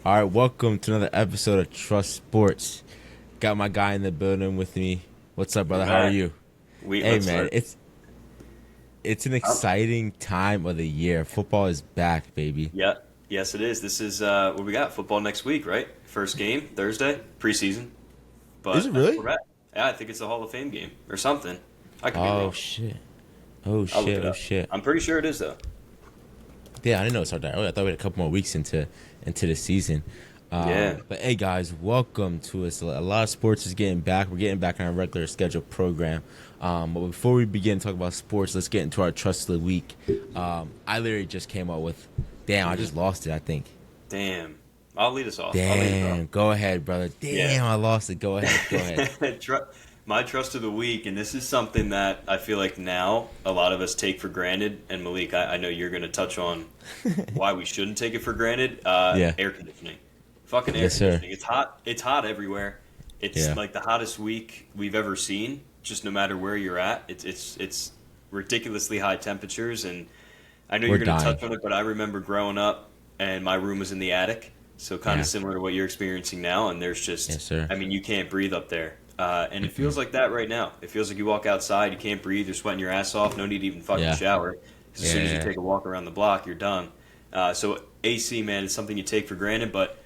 All right, welcome to another episode of Trust Sports. Got my guy in the building with me. What's up, brother? How are you? Hey, man, it's an exciting time of the year. Football is back, baby. Yeah, yes, it is. This is what we got. Football next week, right? First game Thursday, preseason. Is But it that's really? where we're at. Yeah, I think it's a Hall of Fame game or something. I could be Oh wrong. shit! Oh I'll look shit! it Oh up. shit! I'm pretty sure it is though. Yeah, I didn't know it started that early. I thought we had a couple more weeks into the season. Yeah, But hey, guys, welcome to us. A lot of sports is getting back. We're getting back on our regular scheduled program. But before we begin to talk about sports, let's get into our trust of the week. I literally just came up with. Damn, I just lost it. I think. damn. I'll lead us off. I'll lead us off. Damn, go ahead, brother. Yeah. Damn, I lost it. Go ahead. Go ahead. My trust of the week, and this is something that I feel like now a lot of us take for granted. And Malik, I know you're going to touch on why we shouldn't take it for granted. Yeah. Air conditioning, fucking air Yes, sir. conditioning. It's hot. It's hot everywhere. It's Yeah. like the hottest week we've ever seen. Just no matter where you're at, it's ridiculously high temperatures. And I know We're you're going to dying. touch on it, but I remember growing up and my room was in the attic. So kind Yeah. of similar to what you're experiencing now, and there's just, Yes, sir. I mean, you can't breathe up there, and it feels like that right now. It feels like you walk outside, you can't breathe, you're sweating your ass off, no need to even fucking Yeah. shower. 'Cause as soon as you Yeah. take a walk around the block, you're done. So AC, man, is something you take for granted, but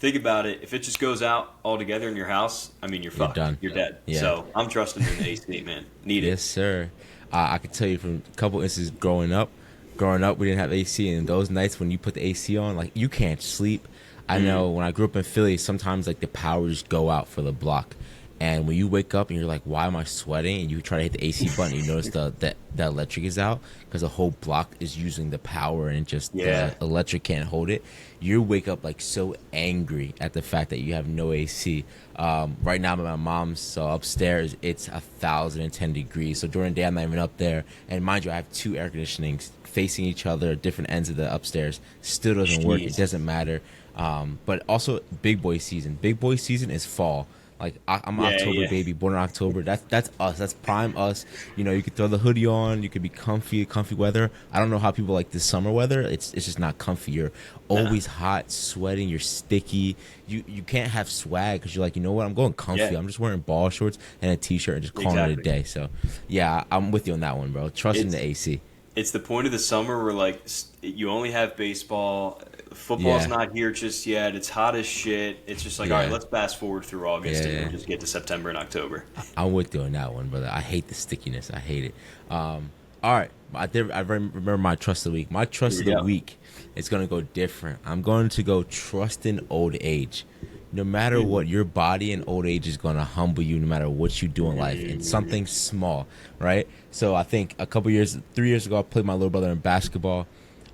think about it. If it just goes out altogether in your house, I mean, you're fucked. done. You're dead. Yeah. So I'm trusting in the AC, man. Need it. Yes, sir. I can tell you from a couple instances growing up. Growing up, we didn't have AC, and those nights when you put the AC on, like you can't sleep. I know when I grew up in Philly, sometimes like the power just go out for the block, and when you wake up and you're like, "Why am I sweating?" and you try to hit the AC button, you notice the electric is out because the whole block is using the power and just Yeah. the electric can't hold it. You wake up like so angry at the fact that you have no AC. Right now, I'm at my mom's, so upstairs it's 1,010 degrees. So during the day, I'm not even up there. And mind you, I have two air conditionings facing each other, different ends of the upstairs. Still doesn't work. It Jeez. doesn't matter. But also big boy season. Big boy season is fall. Like I'm an Yeah, October yeah. baby, born in October. That's us. That's prime us. You know, you could throw the hoodie on. You could be comfy weather. I don't know how people like this summer weather. It's just not comfy. You're always hot, sweating. You're sticky. You can't have swag because you're like, you know what? I'm going comfy. Yeah. I'm just wearing ball shorts and a t-shirt and just calling it a Exactly. day. So yeah, I'm with you on that one, bro. Trust in the AC. It's the point of the summer where like you only have baseball. Football's Yeah. not here just yet. It's hot as shit. It's just like, all right, Yeah. let's fast forward through August and Yeah. we'll just get to September and October. I'm with you on that one, brother. I hate the stickiness. I hate it. All right. I remember my trust of the week. My trust Here of we the go. week is going to go different. I'm going to go trust in old age. No matter what, your body in old age is going to humble you no matter what you do in life. And something small, right? So I think 3 years ago, I played my little brother in basketball.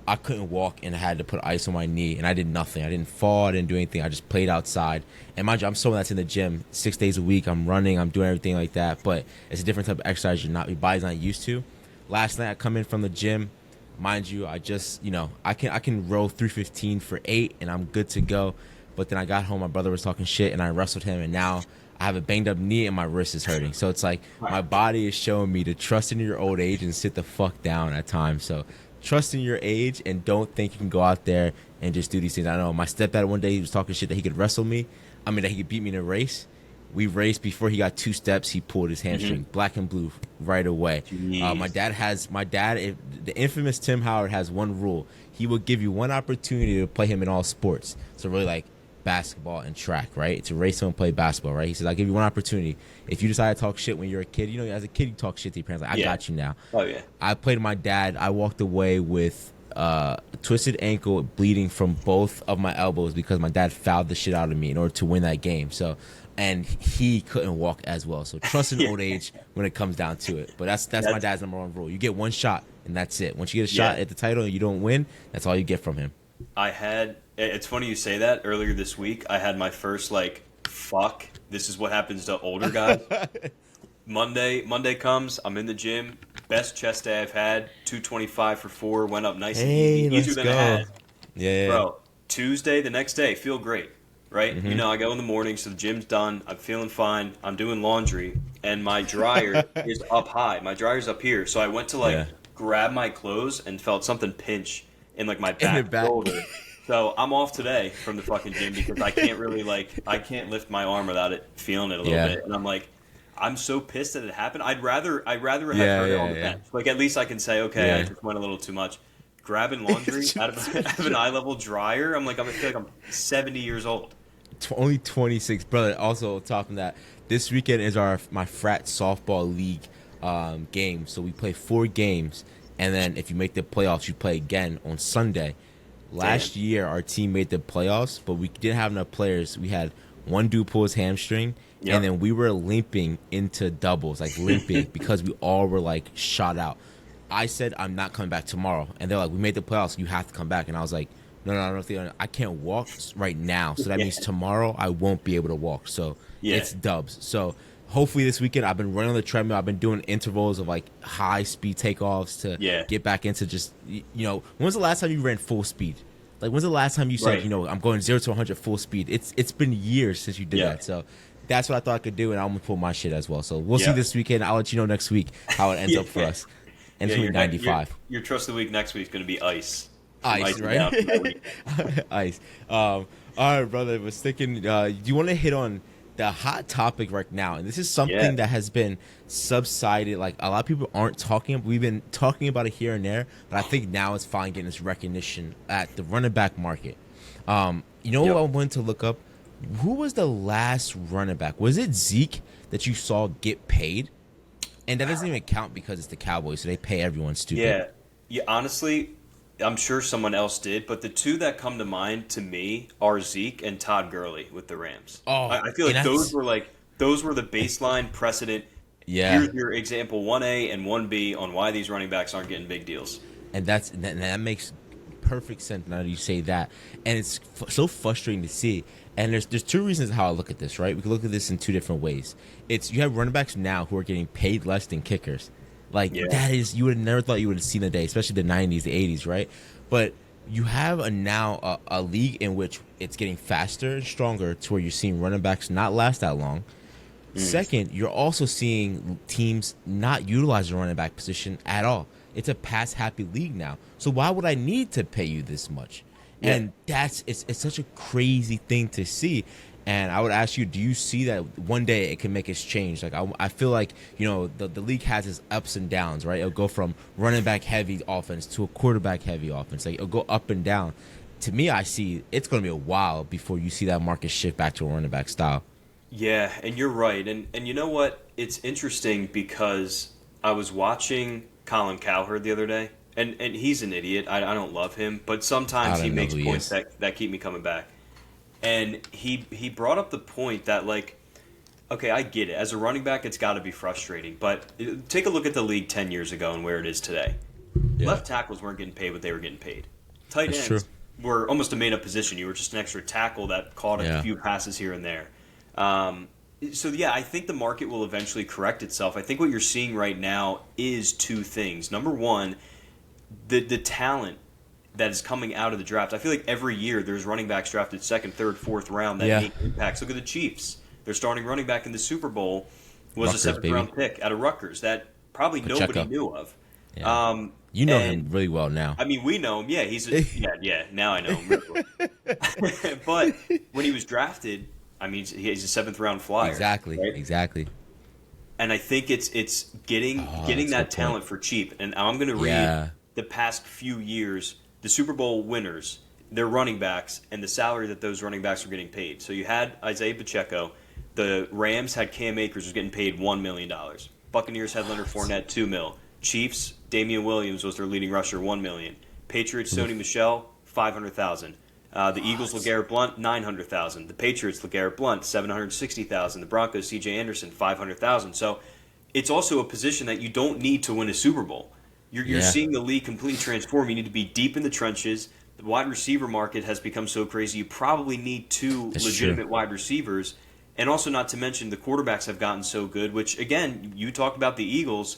I couldn't walk and I had to put ice on my knee, and I did nothing. I didn't fall. I didn't do anything. I just played outside. And mind you, I'm someone that's in the gym 6 days a week. I'm running. I'm doing everything like that. But it's a different type of exercise your body's not used to. Last night I come in from the gym. Mind you, I just I can row 315 for 8, and I'm good to go. But then I got home. My brother was talking shit, and I wrestled him, and now I have a banged up knee and my wrist is hurting. So it's like my body is showing me to trust in your old age and sit the fuck down at times. So trust in your age and don't think you can go out there and just do these things. I know my stepdad one day, he was talking shit that he could wrestle me. I mean, that he could beat me in a race. We raced before he got 2 steps. He pulled his hamstring, black and blue, right away. Jeez. The infamous Tim Howard has one rule. He will give you one opportunity to play him in all sports. So really like basketball and track, right? To race him and play basketball, right? He says, I'll give you one opportunity. If you decide to talk shit when you're a kid, as a kid, you talk shit to your parents. Like, I Yeah. got you now. Oh, yeah. I played my dad. I walked away with a twisted ankle, bleeding from both of my elbows because my dad fouled the shit out of me in order to win that game. So, and he couldn't walk as well. So trust in old age when it comes down to it. But that's my dad's number one rule. You get one shot and that's it. Once you get a shot at the title and you don't win, that's all you get from him. It's funny you say that. Earlier this week, I had my first, like, fuck, this is what happens to older guys. Monday comes, I'm in the gym, best chest day I've had, 225 for 4, went up nice and Hey, easy, easier let's than I go. had. Yeah. Bro, Tuesday, the next day, feel great, right? Mm-hmm. You know, I go in the morning, so the gym's done, I'm feeling fine, I'm doing laundry, and my dryer is up high. My dryer's up here, so I went to, like, Yeah. grab my clothes and felt something pinch in, like, my In your back back. shoulder. So I'm off today from the fucking gym because I can't really I can't lift my arm without it feeling it a little bit, and I'm like, I'm so pissed that it happened. I'd rather have Yeah, heard it on yeah, the yeah. bench. Like at least I can say, okay, I Yeah. just went a little too much. Grabbing laundry out of an eye level dryer. I feel like I'm 70 years old. Only 26, brother. Also, talking that this weekend is my frat softball league game. So we play 4 games, and then if you make the playoffs, you play again on Sunday. Damn. Last year, our team made the playoffs, but we didn't have enough players. We had one dude pull his hamstring, and Yep. then we were limping into doubles, like limping, because we all were like shot out. I said I'm not coming back tomorrow, and they're like, "We made the playoffs. You have to come back." And I was like, "No, no, I don't think I can't walk right now. So that Yeah. means tomorrow I won't be able to walk. So Yeah. it's dubs. So hopefully this weekend I've been running on the treadmill. I've been doing intervals of like high speed takeoffs to Yeah. get back into just When's the last time you ran full speed? Like when's the last time you said Right. I'm going 0 to 100 full speed? It's been years since you did Yeah. that. So that's what I thought I could do, and I'm gonna pull my shit as well. So we'll see Yeah. this weekend. I'll let you know next week how it ends up for Yeah. us. And Yeah, it's gonna be 95. Your trust of the week next week is going to be ice. Some Ice, icing down from that right? week. Ice. All right, brother. I was thinking, do you want to hit on the hot topic right now? And this is something Yeah. that has been subsided. Like a lot of people aren't talking. We've been talking about it here and there, but I think now it's finally getting its recognition at the running back market. What Yep. I wanted to look up? Who was the last running back? Was it Zeke that you saw get paid? And that doesn't even count because it's the Cowboys, so they pay everyone stupid. Yeah. Yeah. Honestly, I'm sure someone else did, but the two that come to mind to me are Zeke and Todd Gurley with the Rams. Oh, I feel and like that's- those were the baseline precedent. Yeah. Here's your example 1A and 1B on why these running backs aren't getting big deals. And that makes perfect sense now that you say that, and it's so frustrating to see. And there's 2 reasons how I look at this. Right, we can look at this in 2 different ways. It's you have running backs now who are getting paid less than kickers. Like Yeah. that is, you would have never thought you would have seen the day, especially the 90s, the 80s, right? But you have a league in which it's getting faster and stronger to where you're seeing running backs not last that long. Second, you're also seeing teams not utilize the running back position at all. It's a pass happy league now. So why would I need to pay you this much? Yeah. And it's such a crazy thing to see. And I would ask you, do you see that one day it can make its change? Like I feel like the league has its ups and downs, right? It'll go from running back heavy offense to a quarterback heavy offense. Like it'll go up and down. To me, I see it's going to be a while before you see that market shift back to a running back style. Yeah, and you're right. And you know what? It's interesting because I was watching Colin Cowherd the other day, and he's an idiot. I don't love him, but sometimes I he don't know makes who he points is. that keep me coming back. And he brought up the point that, like, okay, I get it. As a running back, it's got to be frustrating. But take a look at the league 10 years ago and where it is today. Yeah. Left tackles weren't getting paid what they were getting paid. Tight That's ends true. were almost a made-up position. You were just an extra tackle that caught a Yeah. few passes here and there. So, yeah, I think the market will eventually correct itself. I think what you're seeing right now is 2 things. Number one, the talent that is coming out of the draft. I feel like every year there's running backs drafted second, third, fourth round that Yeah. make impacts. Look at the Chiefs. Their starting running back in the Super Bowl was Rutgers, a 7th round baby. pick out of Rutgers that probably Pacheco. nobody knew of. Yeah. You know and- him really well now. I mean, we know him. Yeah, yeah. Now I know him. Really well. But when he was drafted, I mean, he's a 7th round flyer. Exactly. right? Exactly. And I think it's getting that's that a good talent point. for cheap. And I'm going to read Yeah. the past few years, the Super Bowl winners, their running backs, and the salary that those running backs were getting paid. So you had Isaiah Pacheco. The Rams had Cam Akers was getting paid $1 million. Buccaneers had Leonard Fournette, $2 million. Chiefs, Damian Williams was their leading rusher, $1 million. Patriots, Sony Michel, $500,000. The Eagles, LeGarrette Blount, $900,000. The Patriots, LeGarrette Blount, $760,000. The Broncos, C.J. Anderson, $500,000. So it's also a position that you don't need to win a Super Bowl. You're Yeah. seeing the league completely transform. You need to be deep in the trenches. The wide receiver market has become so crazy. You probably need 2 That's legitimate true. wide receivers. And also, not to mention, the quarterbacks have gotten so good, which, again, you talk about the Eagles.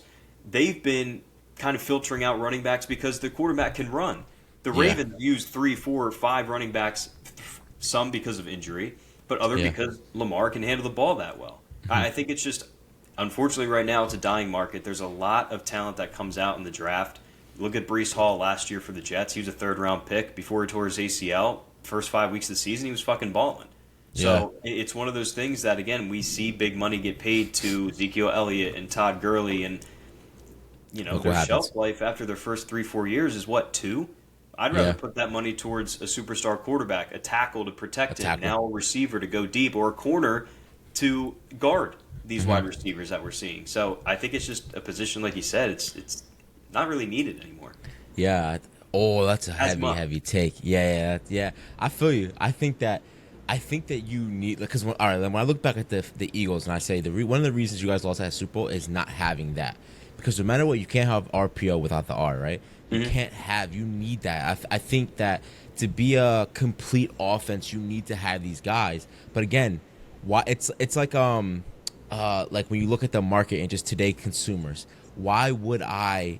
They've been kind of filtering out running backs because the quarterback can run. The Yeah. Ravens use 3, 4, or 5 running backs, some because of injury, but other Yeah. because Lamar can handle the ball that well. I think it's just, unfortunately, right now it's a dying market. There's a lot of talent that comes out in the draft, Look at Breece Hall last year for the Jets. He was a third-round pick before he tore his ACL. First 5 weeks of the season, he was fucking balling. So it's one of those things that, again, we see big money get paid to Ezekiel Elliott and Todd Gurley, and their shelf life after their first 3-4 years is what, 2? I'd rather put that money towards a superstar quarterback, a tackle to protect him, now a receiver to go deep, or a corner to guard these wide receivers that we're seeing. So I think it's just a position, like you said, it's not really needed anymore. Yeah. Oh, that's a heavy take. Yeah. I feel you. I think that you need, because when I look back at the Eagles and I say one of the reasons you guys lost that Super Bowl is not having that, because no matter what, you can't have RPO without the R, right? You need that. I think that to be a complete offense, you need to have these guys. But again, why it's like when you look at the market and just today consumers, why would I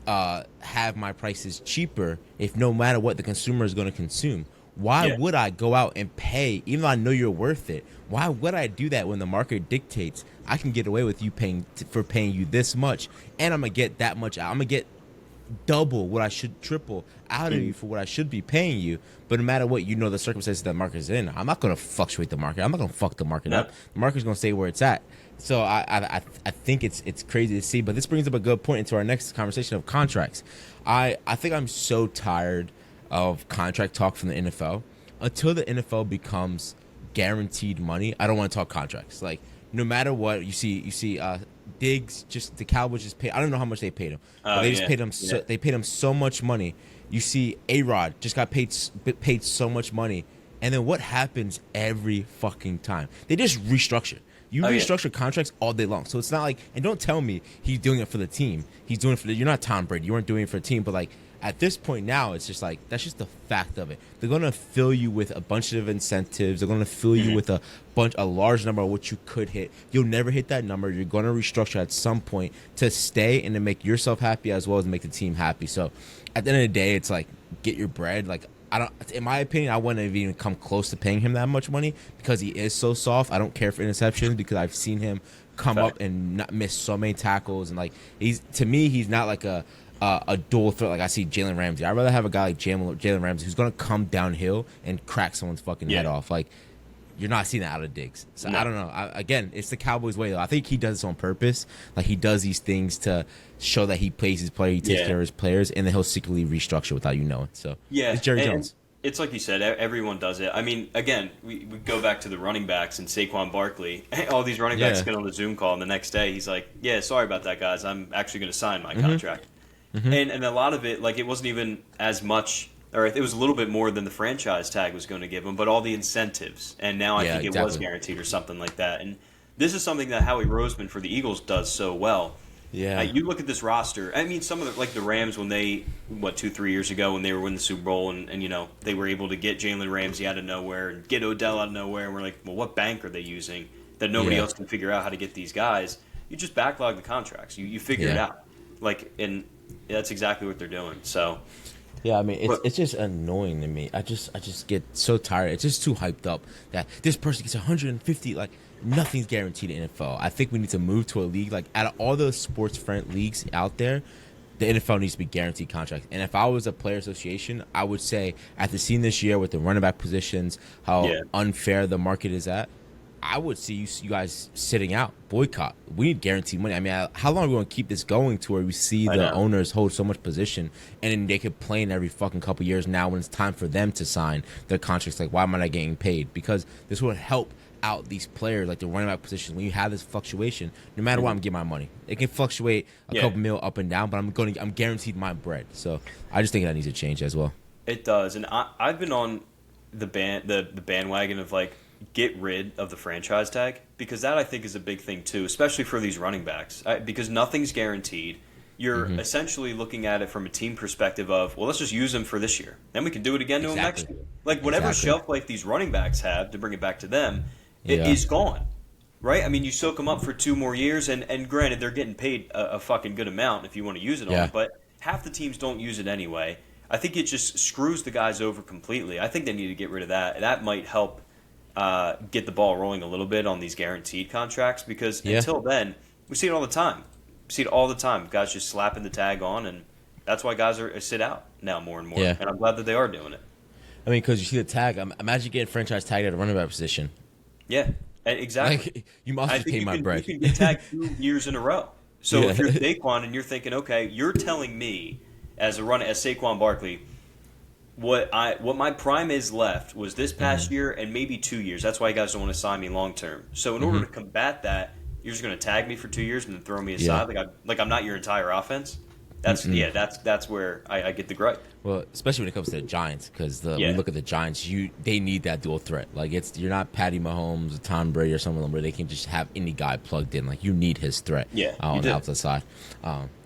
have my prices cheaper if no matter what the consumer is going to consume? Why would I go out and pay, even though I know you're worth it? Why would I do that when the market dictates I can get away with you paying you this much, and I'm gonna get that much out? I'm gonna get double what I should, triple out of you for what I should be paying you. But no matter what, the circumstances that market is in, I'm not gonna fluctuate the market. I'm not gonna fuck the market up. The market's gonna stay where it's at. So I think it's crazy to see. But this brings up a good point into our next conversation of contracts. I think I'm so tired of contract talk from the NFL. Until the NFL becomes guaranteed money, I don't want to talk contracts. Like, no matter what, you see Diggs, just the Cowboys just pay. I don't know how much they paid him. But they just paid him. They paid him so much money. You see A-Rod just got paid so much money, and then what happens every fucking time? They just restructure. You restructure contracts all day long. So it's not like, and don't tell me he's doing it for the team. He's doing it for you're not Tom Brady. You weren't doing it for a team, but like, at this point now, it's just like, that's just the fact of it. They're going to fill you with a bunch of incentives. They're going to fill you with a large number of what you could hit. You'll never hit that number. You're going to restructure at some point to stay and to make yourself happy as well as make the team happy. So at the end of the day, it's like, get your bread. Like, in my opinion, I wouldn't have even come close to paying him that much money because he is so soft. I don't care for interceptions because I've seen him come up and not miss so many tackles. And like, to me, he's not like a dual threat like I see Jalen Ramsey. I'd rather have a guy like Jalen Ramsey who's going to come downhill and crack someone's fucking head off. Like, you're not seeing that out of Diggs. So I don't know. Again, it's the Cowboys way, though. I think he does this on purpose. Like, he does these things to show that he plays his player, he takes care of his players, and then he'll secretly restructure without you knowing. So it's Jerry Jones. It's like you said, everyone does it. I mean, again, we go back to the running backs and Saquon Barkley. All these running backs get on the Zoom call, and the next day he's like, yeah, sorry about that, guys. I'm actually going to sign my contract. And a lot of it, like, it wasn't even as much, or it was a little bit more than the franchise tag was going to give him, but all the incentives. And now I think it was guaranteed or something like that. And this is something that Howie Roseman for the Eagles does so well. Yeah. You look at this roster. I mean, some of like the Rams when they, 2-3 years ago when they were winning the Super Bowl and they were able to get Jalen Ramsey out of nowhere and get Odell out of nowhere. And we're like, well, what bank are they using that nobody else can figure out how to get these guys? You just backlog the contracts. You figure it out. Like, and that's exactly what they're doing. So, yeah, I mean, it's just annoying to me. I just get so tired. It's just too hyped up that this person gets 150. Like, nothing's guaranteed in NFL. I think we need to move to a league like out of all the sports friend leagues out there, the NFL needs to be guaranteed contracts. And if I was a player association, I would say after seeing this year with the running back positions, how unfair the market is at, I would see you guys sitting out, boycott. We need guaranteed money. I mean, how long are we going to keep this going to where we see the owners hold so much position and then they complain every fucking couple years now when it's time for them to sign their contracts? Like, why am I not getting paid? Because this would help out these players, like the running back position. When you have this fluctuation, no matter what, I'm getting my money. It can fluctuate a couple mil up and down, but I'm guaranteed my bread. So I just think that needs to change as well. It does, and I've been on the bandwagon of like, get rid of the franchise tag, because that I think is a big thing too, especially for these running backs, because nothing's guaranteed. You're essentially looking at it from a team perspective of, well, let's just use them for this year. Then we can do it again to them next year. Like, whatever shelf life these running backs have, to bring it back to them, it is gone. Right? I mean, you soak them up for 2 more years, and granted, they're getting paid a fucking good amount if you want to use it on them, but half the teams don't use it anyway. I think it just screws the guys over completely. I think they need to get rid of that. That might help get the ball rolling a little bit on these guaranteed contracts, because until then, we see it all the time. We see it all the time. Guys just slapping the tag on, and That's why guys are sit out now more and more. Yeah. And I'm glad that they are doing it. I mean, because you see the tag. Imagine getting franchise tagged at a running back position. Yeah, exactly. Like, you must just pay my bread. You can get tagged 2 years in a row. So Yeah. if you're Saquon and you're thinking, okay, you're telling me as Saquon Barkley, what my prime is left was this past year and maybe 2 years. That's why you guys don't want to sign me long term. So in order to combat that, you're just going to tag me for 2 years and then throw me aside like I'm not your entire offense. That's where I get the gripe. Well, especially when it comes to the Giants, because when you look at the Giants, they need that dual threat. Like you're not Patty Mahomes, or Tom Brady, or someone where they can just have any guy plugged in. Like you need his threat on the outside side.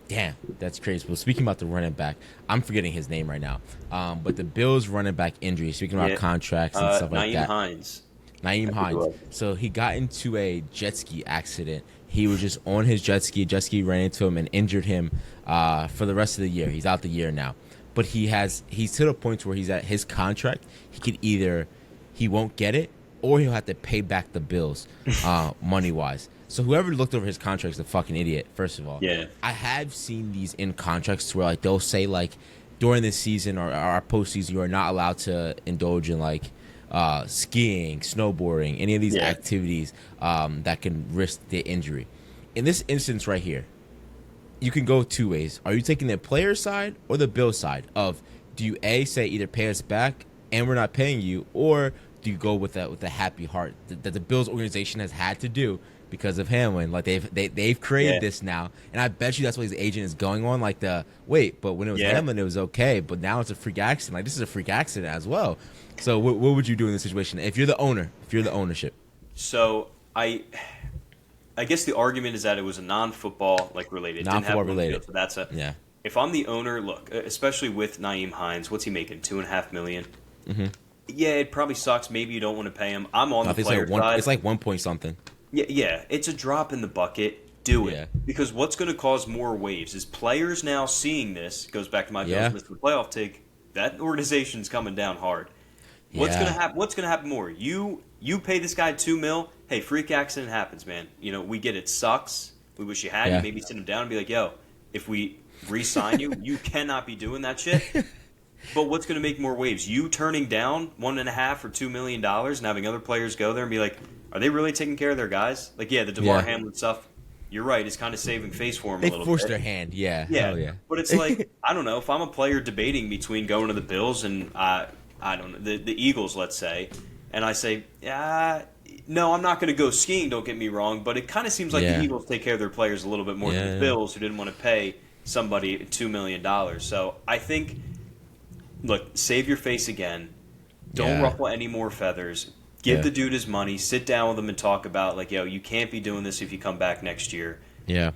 Damn, that's crazy. Well, speaking about the running back, I'm forgetting his name right now. But the Bills running back injury. Speaking about contracts and stuff like that. Nyheim Hines. So he got into a jet ski accident. He was just on his jet ski. Jet ski ran into him and injured him for the rest of the year. He's out the year now. But he's to the point where he's at his contract. He won't get it, or he'll have to pay back the Bills money wise. So whoever looked over his contract is a fucking idiot. First of all, I have seen these in contracts where like they'll say like during this season or our postseason you are not allowed to indulge in like skiing, snowboarding, any of these activities that can risk the injury. In this instance right here, you can go two ways. Are you taking the player side or the bill side of, do you say either pay us back and we're not paying you, or do you go with a happy heart that the Bills organization has had to do because of Hamlin? Like they've created this now, and I bet you that's what his agent is going on. Like but when it was Hamlin, it was okay, but now it's a freak accident. Like this is a freak accident as well. So what would you do in this situation if you're the owner, if you're the ownership? So I guess the argument is that it was a non-football related, non-football related. So that's If I'm the owner, look, especially with Nyheim Hines, what's he making? $2.5 million. Mm-hmm. Yeah, it probably sucks. Maybe you don't want to pay him. I'm on the player side. It's like 1 point something. Yeah, it's a drop in the bucket. Do it. Because what's going to cause more waves is players now seeing this. Goes back to my Bills Mr. Playoff take. That organization's coming down hard. What's going to happen? What's going to happen more? You pay this guy $2 million. Hey, freak accident happens, man. We get it. Sucks. We wish you had. You maybe sit him down and be like, yo, if we re-sign you, you cannot be doing that shit. But what's going to make more waves? You turning down $1.5 or $2 million and having other players go there and be like, are they really taking care of their guys? Like, the DeMar Hamlin stuff, you're right, is kind of saving face for them a little bit. They forced their hand, Yeah. But it's like, I don't know, if I'm a player debating between going to the Bills and, I don't know, the Eagles, let's say, and I say, no, I'm not going to go skiing, don't get me wrong, but it kind of seems like the Eagles take care of their players a little bit more than the Bills, who didn't want to pay somebody $2 million. So I think, look, save your face again. Don't ruffle any more feathers. Give the dude his money. Sit down with him and talk about, like, yo, you can't be doing this if you come back next year. Yeah.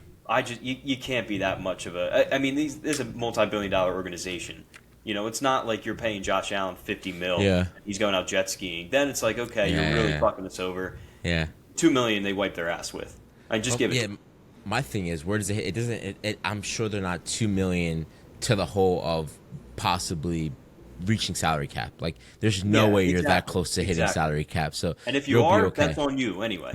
You can't be that much of a – I mean, this is a multi-billion-dollar organization. It's not like you're paying Josh Allen $50 million. Yeah. He's going out jet skiing. Then it's like, okay, you're really fucking us over. Yeah. $2 million they wipe their ass with. I just give it. Yeah. My thing is, where does it hit? It doesn't. I'm sure they're not $2 million to the whole of possibly reaching salary cap. Like, there's no way you're that close to hitting salary cap. So, and if you are, that's on you anyway.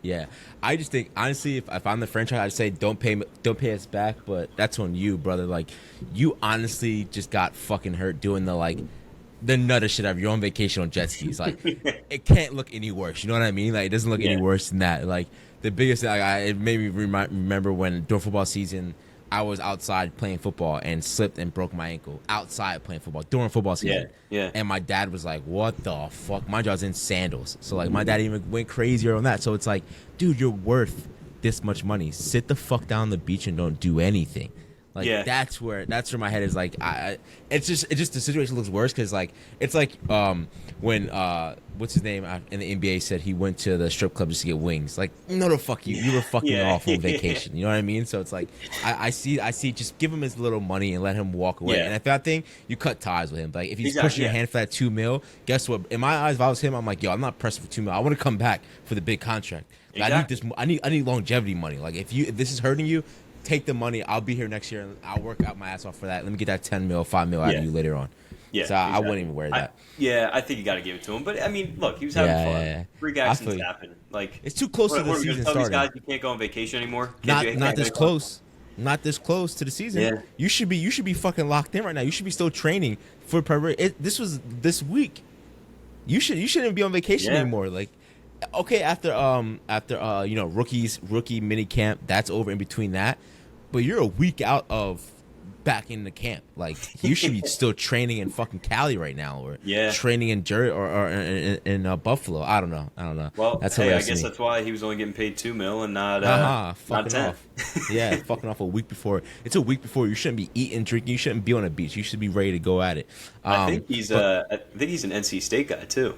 Yeah. I just think, honestly, if I'm the franchise, I'd say don't pay us back, but that's on you, brother. Like, you honestly just got fucking hurt doing the nutter shit of you're on vacation on jet skis. Like, it can't look any worse. You know what I mean? Like, it doesn't look any worse than that. Like, the biggest thing, it made me remember when during football season, I was outside playing football and slipped and broke my ankle outside playing football during football season. Yeah. And my dad was like, what the fuck? My jaw's in sandals. So, like, my dad even went crazier on that. So it's like, dude, you're worth this much money. Sit the fuck down on the beach and don't do anything. Like, that's where my head is. Like, it's just the situation looks worse because, like, it's like when what's his name in the NBA said he went to the strip club just to get wings. Like, no, the fuck you. You were fucking off on vacation. You know what I mean? So it's like I see. Just give him his little money and let him walk away. And if that thing, you cut ties with him. Like, if he's pushing your hand for that $2 million, guess what? In my eyes, if I was him, I'm like, yo, I'm not pressing for $2 million. I want to come back for the big contract. I need this. I need longevity money. Like, if this is hurting you, take the money. I'll be here next year, and I'll work out my ass off for that. Let me get that $10 million, $5 million out of you later on. Yeah, so I wouldn't even wear that. I think you got to give it to him. But I mean, look, he was having fun. Yeah. Freak accidents happen. Like, it's too close to the season tell starting. These guys you can't go on vacation anymore. Not this close. not this close to the season. Yeah. You should be fucking locked in right now. You should be still training for priority. This was this week. You shouldn't be on vacation anymore. Like, okay, after rookie mini camp, that's over. In between that, but you're a week out of back in the camp. Like, you should be still training in fucking Cali right now, or training in in Buffalo. I don't know. Well, that's I guess that's why he was only getting paid $2 million and not fucking 10. off. Yeah, fucking off a week before. It's a week before. You shouldn't be eating, drinking. You shouldn't be on a beach. You should be ready to go at it. I think he's an NC State guy too.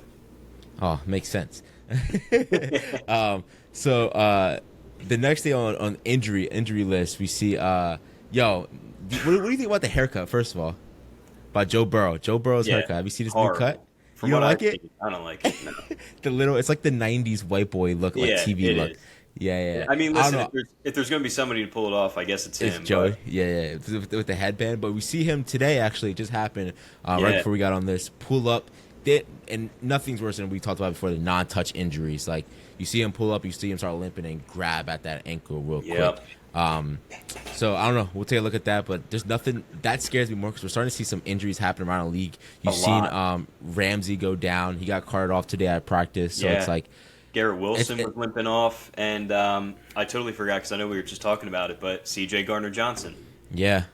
Oh, makes sense. So the next day on injury list, we see what do you think about the haircut, first of all? By Joe Burrow. Joe Burrow's haircut. Have you seen this new cut? From you don't like it? I don't like it, no. It's like the 90s white boy look, like TV look. Is. Yeah. I mean, listen, if there's going to be somebody to pull it off, I guess it's him. It's Joey. But... Yeah. With the headband. But we see him today, actually. It just happened right before we got on this. Pull up. And nothing's worse than we talked about before, the non-touch injuries. Like, you see him pull up, you see him start limping and grab at that ankle real quick. So I don't know. We'll take a look at that, but there's nothing that scares me more because we're starting to see some injuries happen around the league. You've seen Ramsey go down. He got carted off today at practice. So it's like Garrett Wilson was limping off, and I totally forgot because I know we were just talking about it. But C.J. Gardner-Johnson,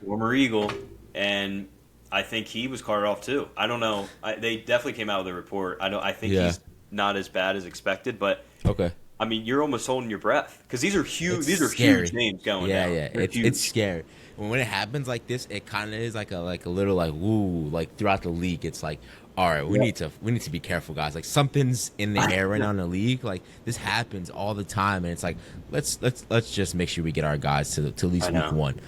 former Eagle, and I think he was carted off too. I don't know. They definitely came out with a report. I think he's not as bad as expected, but okay. I mean, you're almost holding your breath because these are huge. It's these are scary. huge names going down. Yeah. It's scary. When it happens like this, it kind of is like a little like woo. Like throughout the league, it's like, all right, we need to be careful, guys. Like something's in the air right now in the league. Like this happens all the time, and it's like let's just make sure we get our guys to at least week one.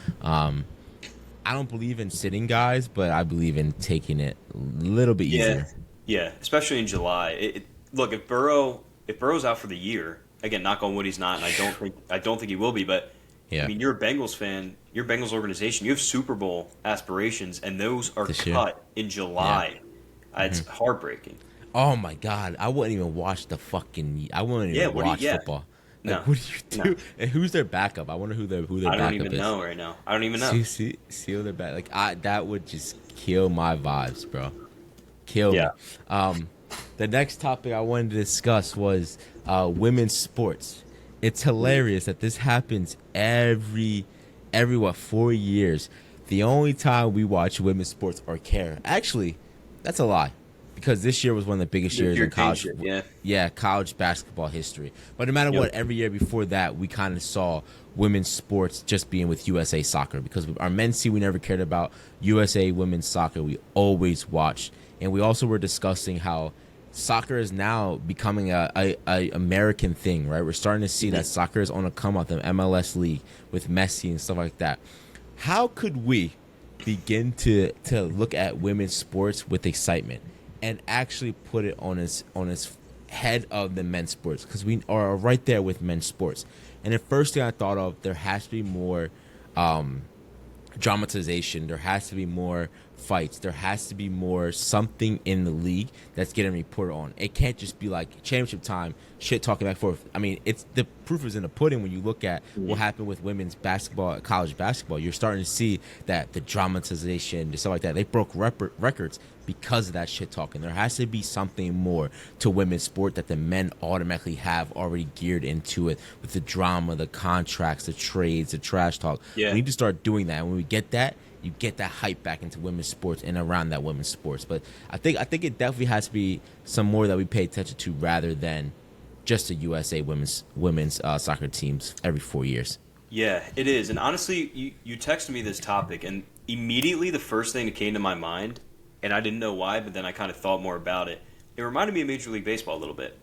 I don't believe in sitting guys, but I believe in taking it a little bit easier. Yeah, especially in July. Look, if Burrow's out for the year, again, knock on wood, he's not, and I don't think he will be. But I mean, you're a Bengals fan, you're a Bengals organization, you have Super Bowl aspirations, and those are cut in July. It's heartbreaking. Oh my God, I wouldn't even watch I wouldn't even watch football. Like, No. What do you do? No. And who's their backup? I wonder who their backup is. I don't even know right now. I don't even know. See who their back. Like that would just kill my vibes, bro. Kill me. The next topic I wanted to discuss was women's sports. It's hilarious that this happens every 4 years. The only time we watch women's sports or care. Actually, that's a lie. Because this year was one of the biggest years in college. College basketball history. But no matter what, every year before that, we kind of saw women's sports just being with USA Soccer. Because our men's team we never cared about. USA women's soccer we always watched. And we also were discussing how soccer is now becoming a American thing, right? We're starting to see that soccer is on a come up, the MLS league with Messi and stuff like that. How could we begin to look at women's sports with excitement and actually put it on its head of the men's sports? Because we are right there with men's sports. And the first thing I thought of, there has to be more dramatization. There has to be more fights. There has to be more something in the league that's getting reported on. It can't just be like championship time, shit talking back and forth. I mean, it's the proof is in the pudding when you look at what happened with women's basketball, college basketball. You're starting to see that the dramatization, the stuff like that, they broke records because of that shit talking. There has to be something more to women's sport that the men automatically have already geared into it with the drama, the contracts, the trades, the trash talk. We need to start doing that. And when we get that, you get that hype back into women's sports and around that women's sports. But I think it definitely has to be some more that we pay attention to rather than just the USA women's soccer teams every 4 years. Yeah, it is. And honestly, you texted me this topic, and immediately the first thing that came to my mind, and I didn't know why, but then I kind of thought more about it. It reminded me of Major League Baseball a little bit.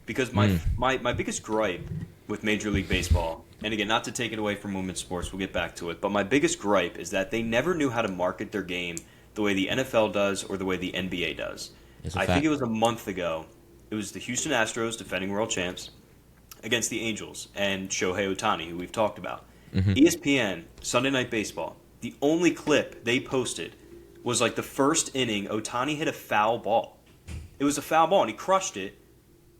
Because my biggest gripe with Major League Baseball, and again, not to take it away from women's sports, we'll get back to it, but my biggest gripe is that they never knew how to market their game the way the NFL does or the way the NBA does. I think it was a month ago. It was the Houston Astros, defending world champs, against the Angels and Shohei Ohtani, who we've talked about. ESPN, Sunday Night Baseball, the only clip they posted was like the first inning, Ohtani hit a foul ball. It was a foul ball, and he crushed it.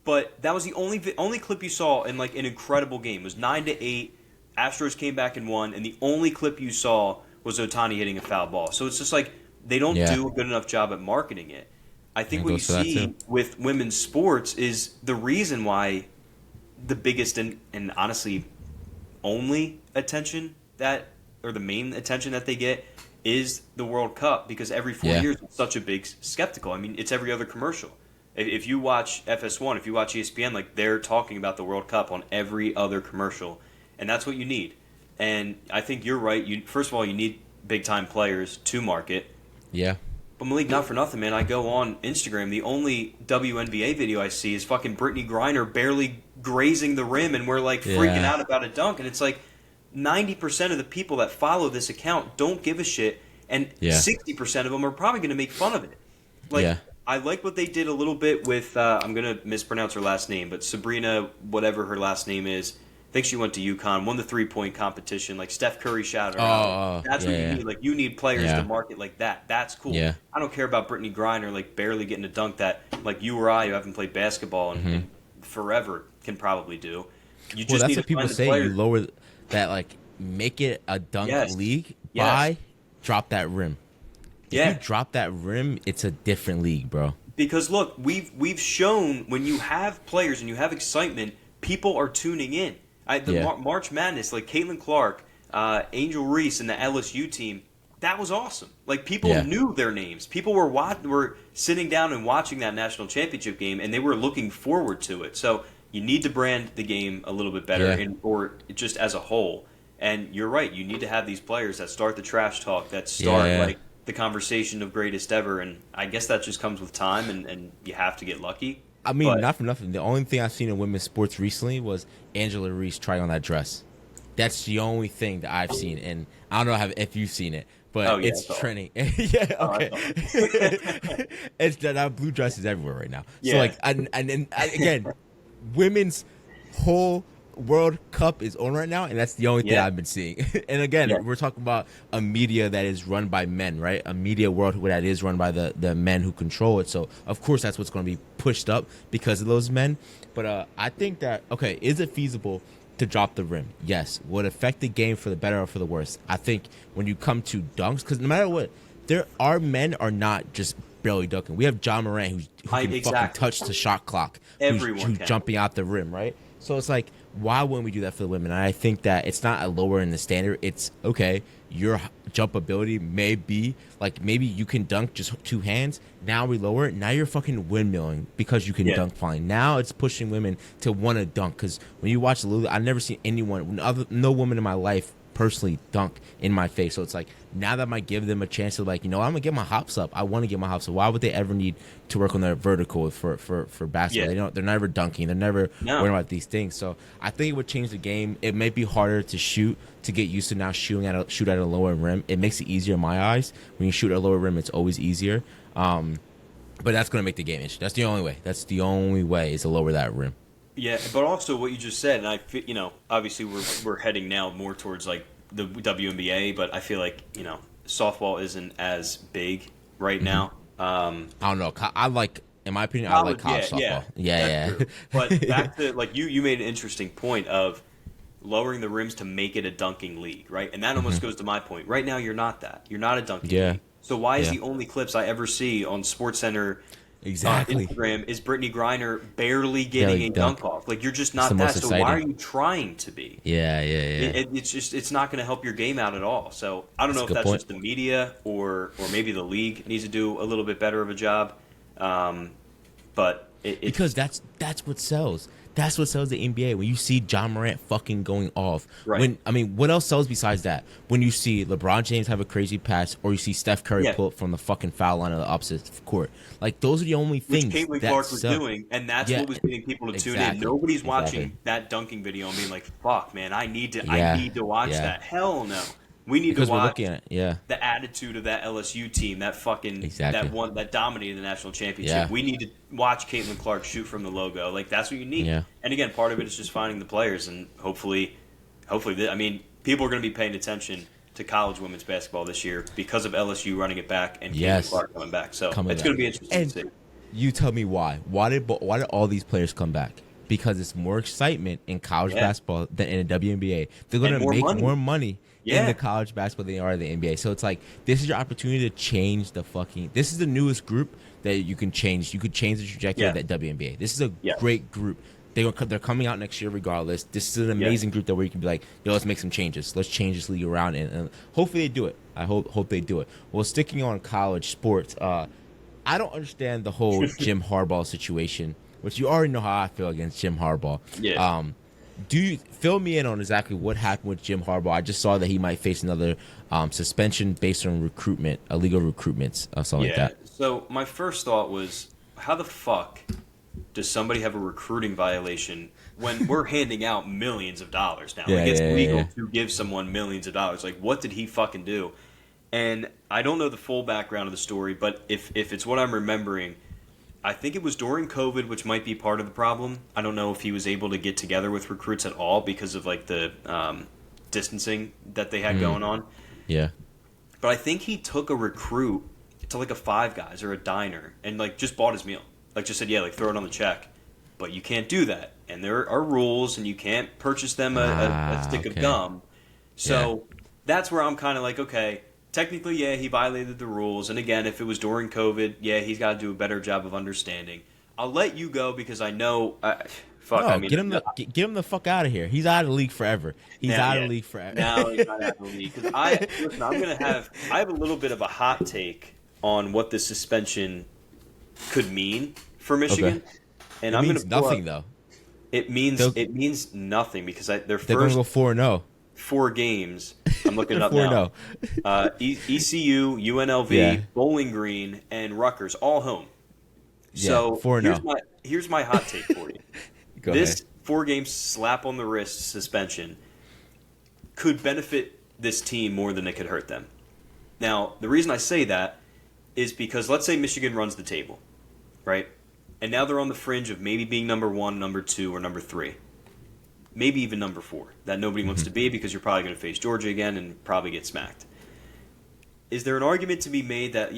But that was the only clip you saw in like an incredible game. It was 9-8. Astros came back and won, and the only clip you saw was Ohtani hitting a foul ball. So it's just like they don't do a good enough job at marketing it. I think what you see with women's sports is the reason why the biggest and honestly only attention or the main attention that they get is the World Cup, because every 4 years it's such a big spectacle. I mean, it's every other commercial. If you watch FS1, if you watch ESPN, like they're talking about the World Cup on every other commercial, and that's what you need. And I think you're right. First of all, you need big-time players to market. Yeah. But Malik, not for nothing, man. I go on Instagram. The only WNBA video I see is fucking Brittany Griner barely grazing the rim, and we're like freaking out about a dunk. And it's like 90% of the people that follow this account don't give a shit, and 60% of them are probably going to make fun of it. Like, I like what they did a little bit with, I'm going to mispronounce her last name, but Sabrina, whatever her last name is, I think she went to UConn, won the three-point competition. Like, Steph Curry shouted her out. That's what you need. Like, you need players to market like that. That's cool. Yeah. I don't care about Brittany Griner, like, barely getting a dunk that, like, you or I, who haven't played basketball in forever, can probably do. You just that's need what to people find the say. players. You lower that, like, make it a dunk league by drop that rim. If you drop that rim, it's a different league, bro. Because, look, we've shown when you have players and you have excitement, people are tuning in. March Madness, like Caitlin Clark, Angel Reese, and the LSU team, that was awesome. Like, people knew their names. People were sitting down and watching that national championship game, and they were looking forward to it. So you need to brand the game a little bit better, or just as a whole. And you're right. You need to have these players that start the trash talk, that start like the conversation of greatest ever. And I guess that just comes with time, and you have to get lucky. I mean, not for nothing. The only thing I've seen in women's sports recently was Angela Reese try on that dress. That's the only thing that I've seen, and I don't know if you've seen it, but it's trending. It's that blue dress is everywhere right now. So like, and again, women's whole World Cup is on right now, and that's the only thing I've been seeing. And again, we're talking about a media that is run by men, right? A media world that is run by the men who control it. So of course that's what's going to be pushed up because of those men. But I think that, okay, is it feasible to drop the rim? Yes. Would it affect the game for the better or for the worse? I think when you come to dunks, because no matter what, our men are not just barely dunking. We have John Morant who can fucking touch the shot clock, who's jumping out the rim, right? So it's like, why wouldn't we do that for the women? And I think that it's not a lower in the standard. It's, okay, your jump ability may be, like, maybe you can dunk just two hands. Now we lower it. Now you're fucking windmilling because you can dunk fine. Now it's pushing women to want to dunk. Because when you watch Lulu, I've never seen no woman in my life personally dunk in my face. So it's like, now that might give them a chance to, like, I'm gonna get my hops up. I want to get my hops up. Why would they ever need to work on their vertical for basketball? They're never dunking. They're never worrying about these things. So I think it would change the game. It may be harder to get used to now shoot at a lower rim. It makes it easier in my eyes. When you shoot at a lower rim, it's always easier. But that's gonna make the game interesting. That's the only way. That's the only way is to lower that rim. Yeah, but also what you just said, and obviously we're heading now more towards like the WNBA, but I feel like softball isn't as big right now. I don't know. In my opinion, I like college softball. Yeah. But back to, like, you made an interesting point of lowering the rims to make it a dunking league, right? And that almost goes to my point. Right now, you're not that. You're not a dunking league. So why is the only clips I ever see on SportsCenter? Instagram is Brittany Griner barely getting a dunk off. Like, you're just not that. So why are you trying to be? Yeah. It's not going to help your game out at all. So I don't know if that's just the media or maybe the league needs to do a little bit better of a job. But because that's what sells. That's what sells the NBA. When you see John Morant fucking going off. Right. What else sells besides that? When you see LeBron James have a crazy pass, or you see Steph Curry pull up from the fucking foul line of the opposite court. Like, those are the only things Which Caitlin Clark was doing, and that's what was getting people to tune in. Nobody's watching that dunking video and being like, "Fuck, man, I need to watch that." Hell no. We need to watch the attitude of that LSU team, that fucking that dominated the national championship. Yeah. We need to watch Caitlin Clark shoot from the logo. Like, that's what you need. Yeah. And again, part of it is just finding the players, and hopefully, people are going to be paying attention to college women's basketball this year because of LSU running it back and Caitlin Clark coming back. So it's going to be interesting to see. You tell me why. Why did all these players come back? because it's more excitement in college basketball than in the WNBA. They're going to make more money in the college basketball than they are in the NBA. So it's like, this is your opportunity to change the fucking. This is the newest group that you can change. You could change the trajectory of that WNBA. This is a great group. They're coming out next year regardless. This is an amazing group that where you can be like, yo, let's make some changes. Let's change this league around, and hopefully they do it. I hope they do it. Well, sticking on college sports, I don't understand the whole Jim Harbaugh situation, which you already know how I feel against Jim Harbaugh. Yeah. Do you fill me in on exactly what happened with Jim Harbaugh? I just saw that he might face another suspension based on recruitment, illegal recruitments, something like that. So my first thought was, how the fuck does somebody have a recruiting violation when we're handing out millions of dollars now? It's legal to give someone millions of dollars. Like, what did he fucking do? And I don't know the full background of the story, but if it's what I'm remembering, I think it was during COVID, which might be part of the problem. I don't know if he was able to get together with recruits at all because of like the distancing that they had going on. Yeah. But I think he took a recruit to like a Five Guys or a diner and like just bought his meal. Like just said, like throw it on the check. But you can't do that. And there are rules, and you can't purchase them a stick of gum. So that's where I'm kind of like, okay, technically, he violated the rules. And again, if it was during COVID, he's got to do a better job of understanding. I'll let you go because I know. Get him the fuck out of here. He's out of the league forever. He's out of the league forever. Now he's not out of the league. Because I have a little bit of a hot take on what this suspension could mean for Michigan. Okay. And I'm going to nothing though. It means nothing because they're going to go 4-0. 4 games. I'm looking up now. ECU, UNLV, Bowling Green, and Rutgers all home. So 4-0. Here's my hot take for you. This 4-game slap on the wrist suspension could benefit this team more than it could hurt them. Now, the reason I say that is because let's say Michigan runs the table, right? And now they're on the fringe of maybe being number 1, number 2, or number 3. Maybe even number 4 that nobody wants to be because you're probably going to face Georgia again and probably get smacked. Is there an argument to be made that,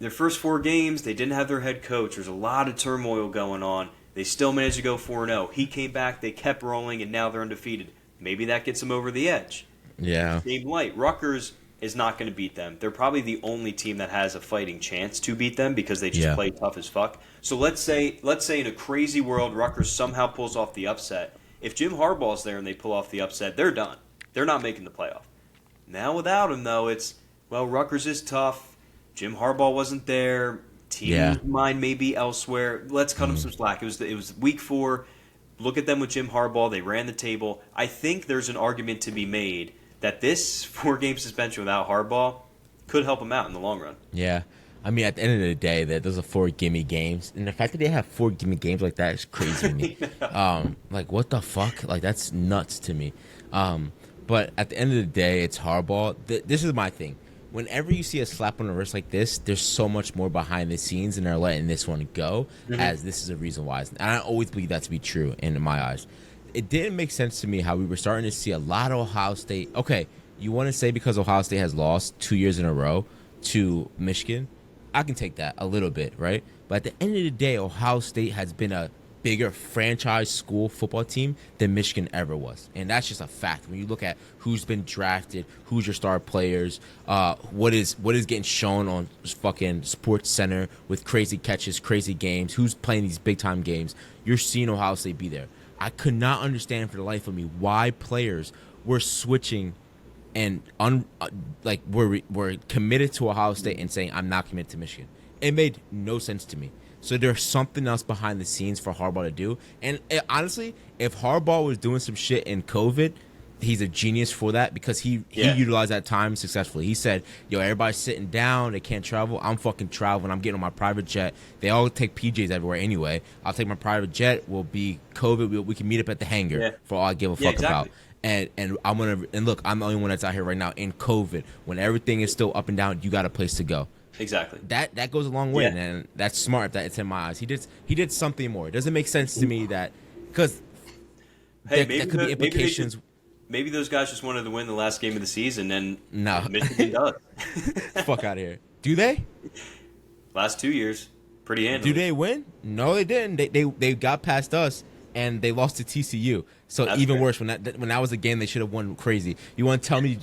their first 4 games, they didn't have their head coach. There's a lot of turmoil going on. They still managed to go 4-0. He came back, they kept rolling, and now they're undefeated. Maybe that gets them over the edge. Yeah. Same light. Rutgers is not going to beat them. They're probably the only team that has a fighting chance to beat them because they just play tough as fuck. So let's say in a crazy world, Rutgers somehow pulls off the upset. If Jim Harbaugh's there and they pull off the upset, they're done. They're not making the playoff. Now without him, though, it's, Rutgers is tough. Jim Harbaugh wasn't there. Team's mind may be elsewhere. Let's cut him some slack. It was week 4. Look at them with Jim Harbaugh. They ran the table. I think there's an argument to be made that this 4-game suspension without Harbaugh could help him out in the long run. Yeah. I mean, at the end of the day, those are 4 gimme games. And the fact that they have 4 gimme games like that is crazy to me. Like, what the fuck? Like, that's nuts to me. But at the end of the day, it's Harbaugh. This is my thing. Whenever you see a slap on the wrist like this, there's so much more behind the scenes, and they're letting this one go, as this is a reason why. And I always believe that to be true in my eyes. It didn't make sense to me how we were starting to see a lot of Ohio State. Okay, you want to say because Ohio State has lost 2 years in a row to Michigan, I can take that a little bit, right? But at the end of the day, Ohio State has been a bigger franchise school football team than Michigan ever was. And that's just a fact. When you look at who's been drafted, who's your star players, what is getting shown on fucking Sports Center with crazy catches, crazy games, who's playing these big-time games, you're seeing Ohio State be there. I could not understand for the life of me why players were switching and were committed to Ohio State and saying, I'm not committed to Michigan. It made no sense to me. So there's something else behind the scenes for Harbaugh to do. And honestly, if Harbaugh was doing some shit in COVID, he's a genius for that because he utilized that time successfully. He said, everybody's sitting down. They can't travel. I'm fucking traveling. I'm getting on my private jet. They all take PJs everywhere anyway. I'll take my private jet. We'll be COVID. We can meet up at the hangar for all I give a fuck about. And I'm look, I'm the only one that's out here right now in COVID. When everything is still up and down, you got a place to go. Exactly. That goes a long way, and that's smart. That it's in my eyes. He did something more. It doesn't make sense to me that because there could be implications. Maybe those guys just wanted to win the last game of the season, and no, Michigan does. Fuck out of here. Do they? Last 2 years, pretty handily. Do they win? No, they didn't. They got past us, and they lost to TCU. So That's even fair. worse, when that was a game they should have won crazy. You want to tell me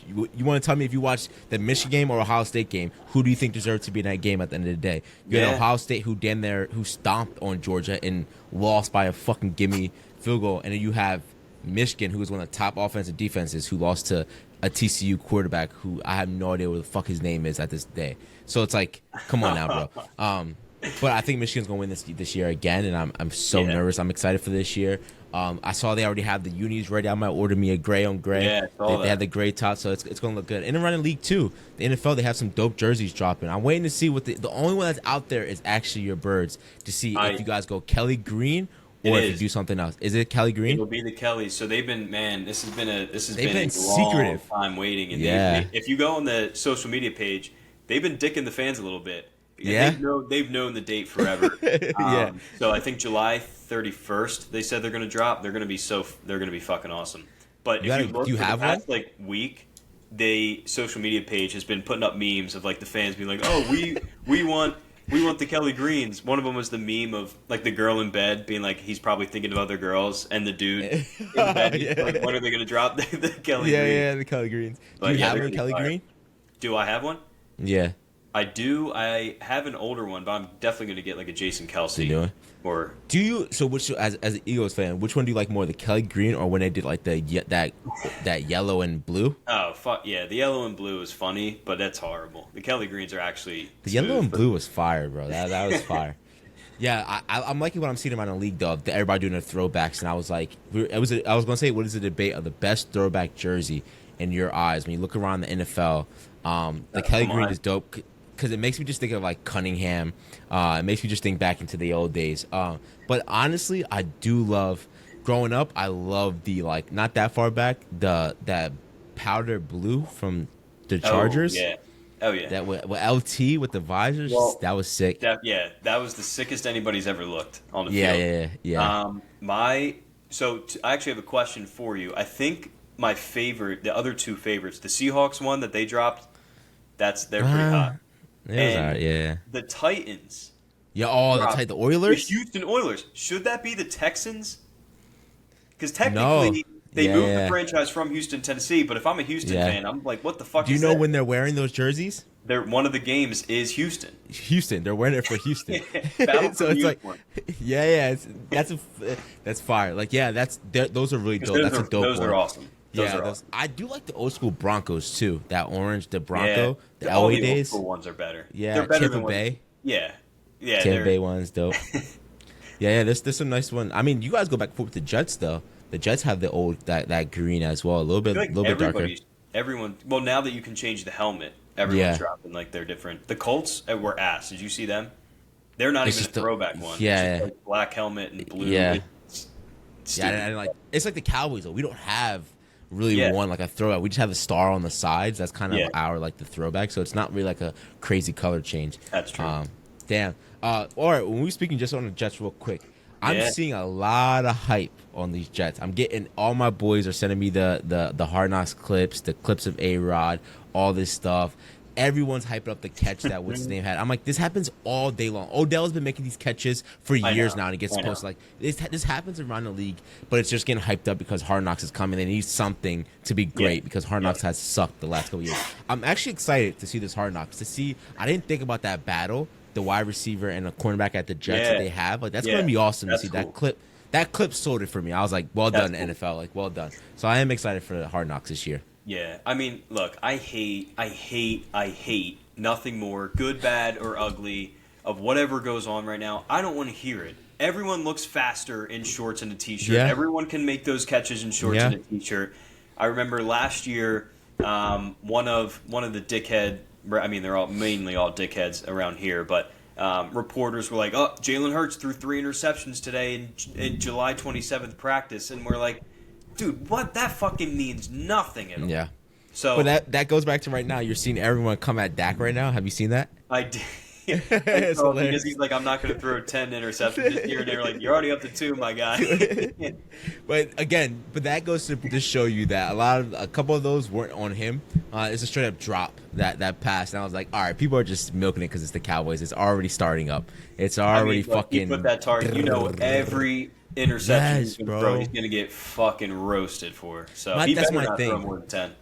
if you watched the Michigan game or Ohio State game, who do you think deserved to be in that game at the end of the day? You had Yeah. Ohio State who stomped on Georgia and lost by a fucking gimme field goal, and then you have Michigan, who was one of the top offensive defenses, who lost to a TCU quarterback who I have no idea what the fuck his name is at this day. So it's like, come on now, bro. But I think Michigan's gonna win this year again, and I'm so nervous. I'm excited for this year. I saw they already have the unis ready. I might order me a gray on gray. Yeah, I saw They that. have the gray top, so it's gonna look good. And around the league too, the NFL, they have some dope jerseys dropping. I'm waiting to see what the only one that's out there is actually your Birds, to see if you guys go Kelly Green or if you do something else. Is it Kelly Green? It'll be the Kellys. So they've been, man, this has been a long secretive time waiting. And Yeah. if you go on the social media page, they've been dicking the fans a little bit. Yeah? They've known the date forever. Yeah. So I think July 31st, they said they're going to drop. They're going to be fucking awesome. But if you look do you for have the past, one? like week, social media page has been putting up memes of like the fans being like, "Oh, we want the Kelly Greens." One of them was the meme of like the girl in bed being like, he's probably thinking of other girls, and the dude in bed, Yeah. like, when are they going to drop the Kelly Yeah, Greens? yeah, the Kelly Greens. Do But you yeah, have they're one, Kelly gonna be Green? Do I have one? Yeah. I do. I have an older one, but I'm definitely going to get like a Jason Kelsey. You doing? Or Do you as an Eagles fan, which one do you like more, the Kelly Green or when they did like that yellow and blue? oh fuck yeah, the yellow and blue is funny, but that's horrible. The Kelly Greens are actually The yellow smooth, and but- blue was fire, bro. That was fire. Yeah, I'm liking what I'm seeing around the league though. Everybody doing their throwbacks, and I was like, I was gonna say, what is the debate of the best throwback jersey in your eyes when you look around the NFL? The Kelly come Green on. is dope because it makes me just think of like Cunningham. It makes me just think back into the old days. But honestly, I do love. Growing up, I love the like not that far back that powder blue from the Chargers. Oh, yeah. Oh yeah. That with LT with the visors, Well, that was sick. That was the sickest anybody's ever looked on the Yeah, field. yeah. I actually have a question for you. I think my favorite, the other two favorites, the Seahawks one that they dropped, they're pretty hot. It was And alright, yeah. The Titans, Yeah, the the Oilers? Houston Oilers. Should that be the Texans? Because technically they Yeah, moved yeah. the franchise from Houston, Tennessee. But if I'm a Houston Yeah. fan, I'm like, what the fuck? Do you is know that? when they're wearing those jerseys? One of the games is Houston? Houston. They're wearing it for Houston. Battle So for it's like, uniform. yeah. That's fire. Like, yeah, those are really dope. That's a dope Those one. are awesome. Those are Yeah, awesome. I do like the old school Broncos too. That orange, the Bronco, the all Elway the days. old school ones are better. Yeah, they're better Tampa than Bay. Yeah, Tampa they're- Bay one's dope. yeah. There's some nice one. I mean, you guys go back and forth with the Jets though. The Jets have the old that green as well, a little bit I feel like little bit darker. Everyone. Well, now that you can change the helmet, everyone's Yeah. dropping like they're different. The Colts were ass. Did you see them? They're not It's even a just a- throwback one. yeah, It's just, yeah. like, black helmet and blue. Yeah. It's Yeah, stupid. and like it's like the Cowboys though. We don't have really Yeah. one like a throwback. We just have the star on the sides. That's kind of Yeah. our like the throwback. So it's not really like a crazy color change. That's true. Damn. All right. When we're speaking just on the Jets, real quick, I'm Yeah. seeing a lot of hype on these Jets. I'm getting all my boys are sending me the Hard Knocks clips, the clips of A-Rod, all this stuff. Everyone's hyping up the catch that what's his name had. I'm like, this happens all day long. Odell's been making these catches for years now, and he gets supposed to like this happens around the league, but it's just getting hyped up because Hard Knocks is coming. They need something to be great because Hard Knocks has sucked the last couple years. I'm actually excited to see this Hard Knocks. I didn't think about that battle, the wide receiver and the cornerback at the Jets that they have. Like that's gonna be awesome to see cool. that clip. That clip sold it for me. I was like, well done, That's cool. NFL. Like, well done. So I am excited for the Hard Knocks this year. Yeah, I mean, look, I hate nothing more, good, bad, or ugly, of whatever goes on right now. I don't want to hear it. Everyone looks faster in shorts and a t-shirt. Yeah. Everyone can make those catches in shorts Yeah. and a t-shirt. I remember last year, one of the dickhead. I mean, they're mainly all dickheads around here, but reporters were like, "Oh, Jalen Hurts threw 3 interceptions today in July 27th practice," and we're like, "Dude, what? That fucking means nothing at all." Yeah. So But that goes back to right now. You're seeing everyone come at Dak right now. Have you seen that? I did. It's So, hilarious. because he's like, I'm not going to throw 10 interceptions this year, and they're like, you're already up to 2, my guy. But again, that goes to show you that a couple of those weren't on him. It's a straight up drop that pass, and I was like, all right, people are just milking it because it's the Cowboys. It's already starting up. It's already Look, he fucking. put that target. every interception Yes, he's going to bro. throw, he's going to get fucking roasted for. So That's he better my not throw thing. more than 10.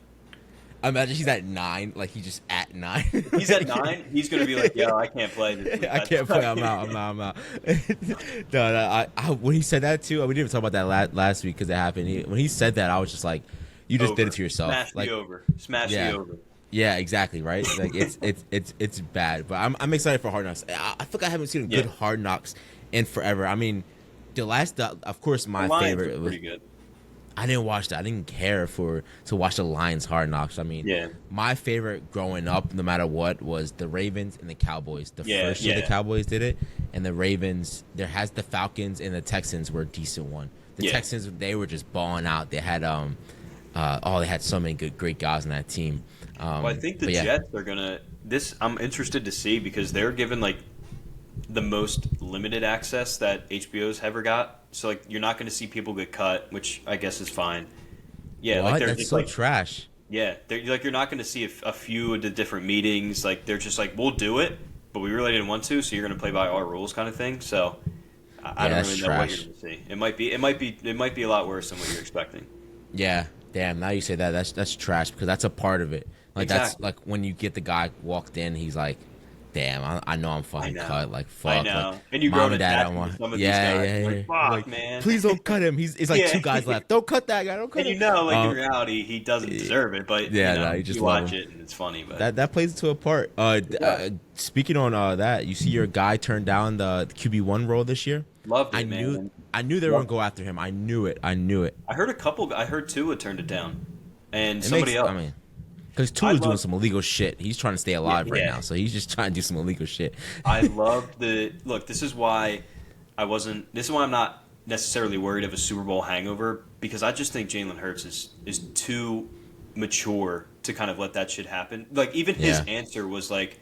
Imagine he's at 9, like he's just at 9. He's at 9. He's going to be like, yo, I can't play this week. I can't play. I'm out. No, when he said that too, we didn't even talk about that last week because it happened. When he said that, I was just like, you just did it to yourself. Smash like, the over. Smash the over. Yeah, exactly, right? Like it's bad, but I'm excited for Hard Knocks. I feel like I haven't seen a good Hard Knocks in forever. I mean, of course, my favorite was pretty good. I didn't watch that. I didn't care to watch the Lions Hard Knocks. I mean, my favorite growing up, no matter what, was the Ravens and the Cowboys. The first year the Cowboys did it, and the Ravens. There has the Falcons and the Texans were a decent one. The Texans, they were just balling out. They had they had so many great guys on that team. Well, I think the Jets are gonna. I'm interested to see because they're given like the most limited access that HBO's ever got. So like you're not going to see people get cut, which I guess is fine. Yeah, what? Like they're That's just so like trash. Yeah, you're not going to see a few of the different meetings. Like they're just like, we'll do it, but we really didn't want to, so you're going to play by our rules, kind of thing. So I don't really know what you're going to see. It might be a lot worse than what you're expecting. Yeah, damn. Now you say that, that's trash because that's a part of it. Like that's like when you get the guy walked in, he's like, damn, I know I'm fucking cut. Like, fuck. I know. Like, and you mom grow and dad, some of these guys. Like, fuck, man. Please don't cut him. It's like 2 guys left. Don't cut that guy. Don't cut him. Like in reality, he doesn't deserve it. But you just watch it and it's funny. But that plays into a part. Speaking on that, you see your guy turned down the QB1 role this year. Loved it, man. I knew they were gonna go after him. I knew it. I heard Tua turned it down, and somebody else. I mean, because Tua's doing some illegal shit. He's trying to stay alive right now, so he's just trying to do some illegal shit. I love look. This is why I'm not necessarily worried of a Super Bowl hangover because I just think Jalen Hurts is too mature to kind of let that shit happen. Like even his answer was like.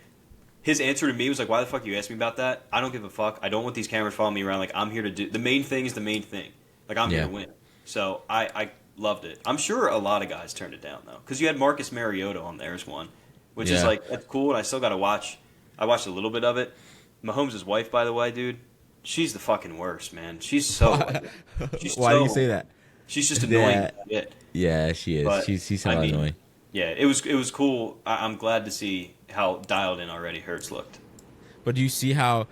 His answer to me was like, why the fuck you asked me about that? I don't give a fuck. I don't want these cameras following me around. Like, I'm here to do... The main thing is the main thing. Like, I'm here to win. So, I loved it. I'm sure a lot of guys turned it down, though. Because you had Marcus Mariota on there as one. Which is like, that's cool, and I still got to watch... I watched a little bit of it. Mahomes' wife, by the way, dude, she's the fucking worst, man. She's so... Why do you say that? She's just annoying. Yeah, she is. But, she's so annoying. Yeah, it was cool. I'm glad to see how dialed in already Hurts looked. But do you see how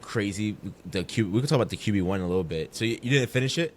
crazy we can talk about the QB1 in a little bit. So you didn't finish it?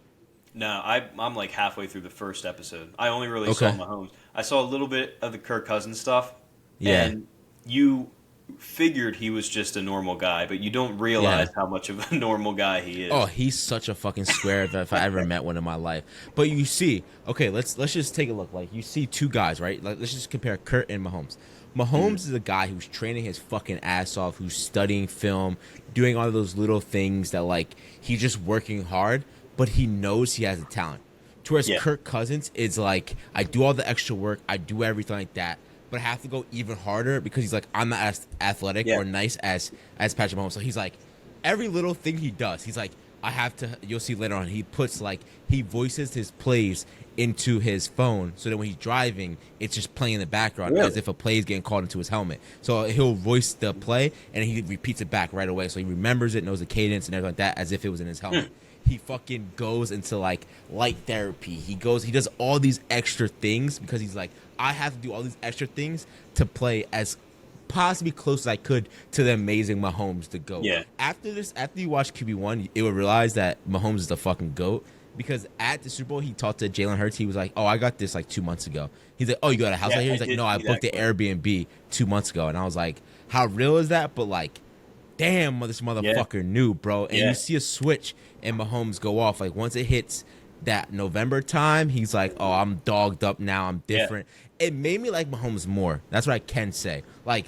No, I'm like halfway through the first episode. I only really saw Mahomes. I saw a little bit of the Kirk Cousins stuff. Yeah. And you figured he was just a normal guy, but you don't realize how much of a normal guy he is. Oh, he's such a fucking square if I ever met one in my life. But you see, okay, let's just take a look. Like you see 2 guys, right? Like let's just compare Kurt and Mahomes. Mahomes is a guy who's training his fucking ass off, who's studying film, doing all those little things that like he's just working hard, but he knows he has a talent. Whereas Kirk Cousins is like, I do all the extra work, I do everything like that, but I have to go even harder because he's like, I'm not as athletic or nice as Patrick Mahomes. So he's like, every little thing he does, he's like, I have to, you'll see later on, he voices his plays into his phone so that when he's driving, it's just playing in the background as if a play is getting called into his helmet. So he'll voice the play and he repeats it back right away. So he remembers it, knows the cadence and everything like that as if it was in his helmet. He fucking goes into like light therapy. He does all these extra things because he's like, I have to do all these extra things to play as possibly close as I could to the amazing Mahomes the GOAT. Yeah. After you watch QB1, you will realize that Mahomes is the fucking GOAT. Because at the Super Bowl, he talked to Jalen Hurts. He was like, oh, I got this like 2 months ago. He's like, oh, you got a house out here? He's like, no, I booked the Airbnb 2 months ago. And I was like, how real is that? But like, damn, this motherfucker knew, bro. And you see a switch and Mahomes go off. Like once it hits that November time, he's like, oh, I'm dogged up now. I'm different. It made me like Mahomes more. That's what I can say. Like,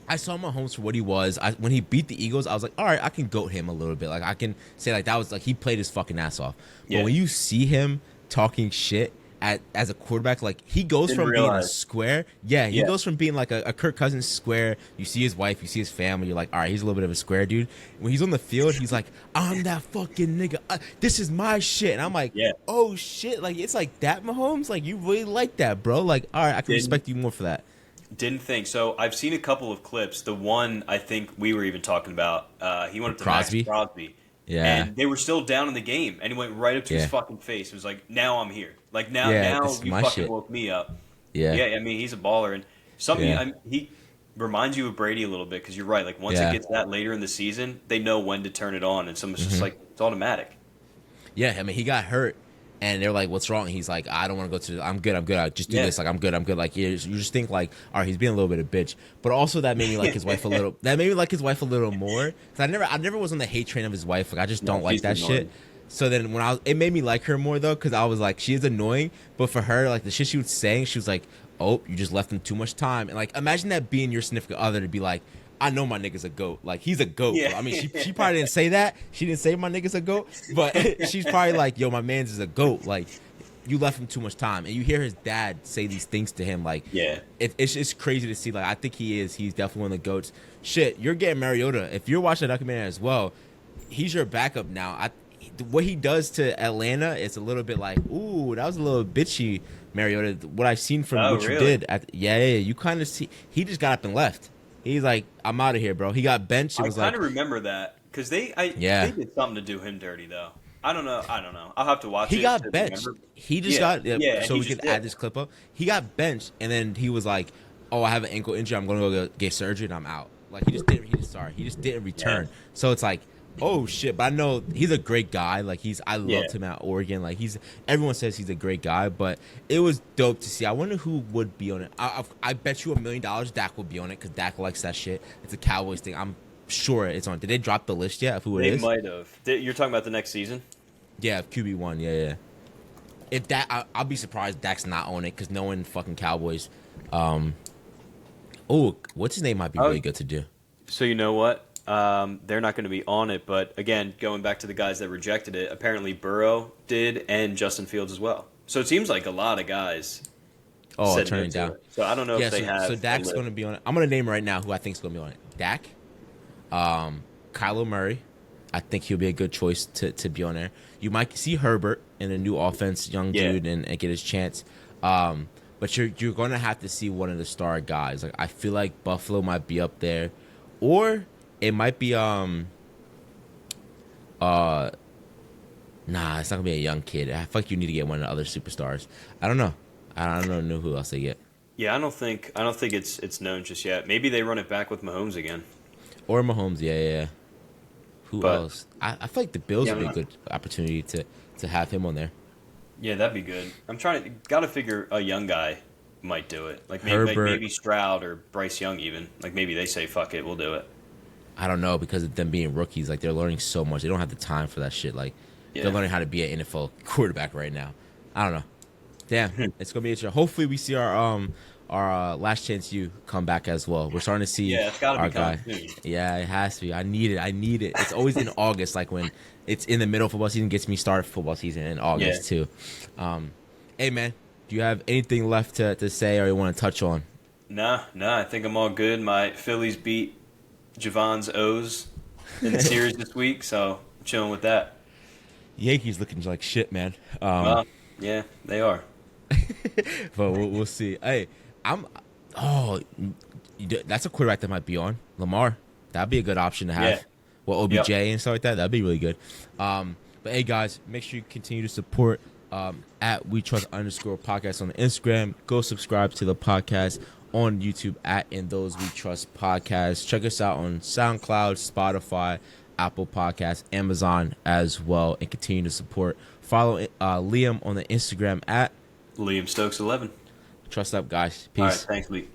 I saw Mahomes for what he was. When he beat the Eagles, I was like, all right, I can goat him a little bit. Like, I can say, like, that was, like, he played his fucking ass off. But when you see him talking shit as a quarterback. Like he goes Didn't from being a realize. square. Yeah, he Yeah. goes from being like a Kirk Cousins square. You see his wife, you see his family. You're like, all right, he's a little bit of a square dude. When he's on the field, he's like, I'm that fucking nigga. This is my shit. And I'm like, Yeah. oh shit. Like it's like that, Mahomes. Like you really like that, bro. Like all right, I can respect you more for that. Didn't think so. I've seen a couple of clips. The one I think we were even talking about. He went up to Crosby? Max Crosby. Yeah. And they were still down in the game, and he went right up to his Yeah. fucking face. It was like, now I'm here. Like now, Yeah, now this is you my fucking shit. woke me up. Yeah. Yeah, I mean he's a baller, and something Yeah. he reminds you of Brady a little bit because you're right. Like once Yeah. it gets that later in the season, they know when to turn it on, and someone's Mm-hmm. just like it's automatic. Yeah, I mean, he got hurt, and they're like, "What's wrong?" He's like, "I don't want to go to. I'm good. I'm good. I just do Yeah. this. Like, I'm good. I'm good." Like, you just think like, "All right, he's being a little bit of a bitch," but also that made me like his wife a little. That made me like his wife a little more. Cause I never was on the hate train of his wife. Like, I just don't like she's that annoying. shit. So then when it made me like her more though, because I was like, she is annoying, but for her, like the shit she was saying, she was like, "Oh, you just left him too much time," and like, imagine that being your significant other to be like. I know my nigga's a goat. Like he's a goat. Yeah. Bro. I mean, she probably didn't say that. She didn't say my nigga's a goat, but she's probably like, yo, my man's is a goat. Like you left him too much time, and you hear his dad say these things to him. Like Yeah. it's just crazy to see. Like I think he's definitely one of the goats. Shit, you're getting Mariota. If you're watching the documentary as well, he's your backup now. What he does to Atlanta is a little bit like, ooh, that was a little bitchy, Mariota. What I've seen from Oh, what you really? did, yeah, you kind of see. He just got up and left. He's like, I'm out of here, bro. He got benched. It I was kind like, of remember that because they did something to do him dirty though. I don't know. I'll have to watch it. he got to benched. remember. He just Yeah, got yeah, so he we just can add did. this clip up. He got benched, and then he was like, "Oh, I have an ankle injury. I'm gonna go get surgery, and I'm out." Like he just didn't. He just didn't return. Yeah. So it's like, oh shit. But I know he's a great guy. Like I loved Yeah. him at Oregon. Like everyone says he's a great guy, but it was dope to see. I wonder who would be on it. I bet you $1 million Dak will be on it because Dak likes that shit. It's a Cowboys thing. I'm sure it's on. Did they drop the list yet of who it They is? might have. You're talking about the next season? Yeah, QB1. Yeah. If I'll be surprised Dak's not on it because knowing fucking Cowboys. What's his name might be really good to do. So you know what? They're not going to be on it, but again, going back to the guys that rejected it, apparently Burrow did and Justin Fields as well. So it seems like a lot of guys. Oh, said turning no to down. it. So I don't know if they have. So Dak's a going to be on it. I'm going to name right now who I think is going to be on it. Dak, Kyler Murray. I think he'll be a good choice to be on there. You might see Herbert in a new offense, young dude, and get his chance. But you're going to have to see one of the star guys. Like I feel like Buffalo might be up there, or it might be Nah, it's not gonna be a young kid. I feel like you need to get one of the other superstars. I don't know. I don't know who else they get. Yeah, I don't think it's known just yet. Maybe they run it back with Mahomes again. Or Mahomes, yeah. Who But- else? I feel like the Bills Yeah, would be a I'm good opportunity to have him on there. Yeah, that'd be good. I'm trying to got to figure a young guy might do it. Like Herbert. maybe Stroud or Bryce Young even. Like maybe they say fuck it, we'll do it. I don't know because of them being rookies. Like they're learning so much. They don't have the time for that shit. Like Yeah. they're learning how to be an NFL quarterback right now. I don't know. Damn, it's gonna be interesting. Hopefully, we see our last chance you come back as well. We're starting to see Yeah, it's gotta our be guy. coming soon. Yeah, it has to be. I need it. It's always in August, like when it's in the middle of football season. Gets me started football season in August too. Hey man, do you have anything left to say or you want to touch on? Nah, I think I'm all good. My Phillies beat Javon's O's in the series this week, so I'm chilling with that. Yankees looking like shit, man. Well, yeah, they are. But we'll see. Hey, that's a quarterback that might be on Lamar. That'd be a good option to have. Yeah. Well, OBJ Yep. and stuff like that. That'd be really good. But hey, guys, make sure you continue to support at We Trust _podcast on Instagram. Go subscribe to the podcast on YouTube at In Those We Trust Podcast. Check us out on SoundCloud, Spotify, Apple Podcasts, Amazon as well, and continue to support. Follow Liam on the Instagram at Liam Stokes 11. Trust Up, guys. Peace. All right, thanks, Lee.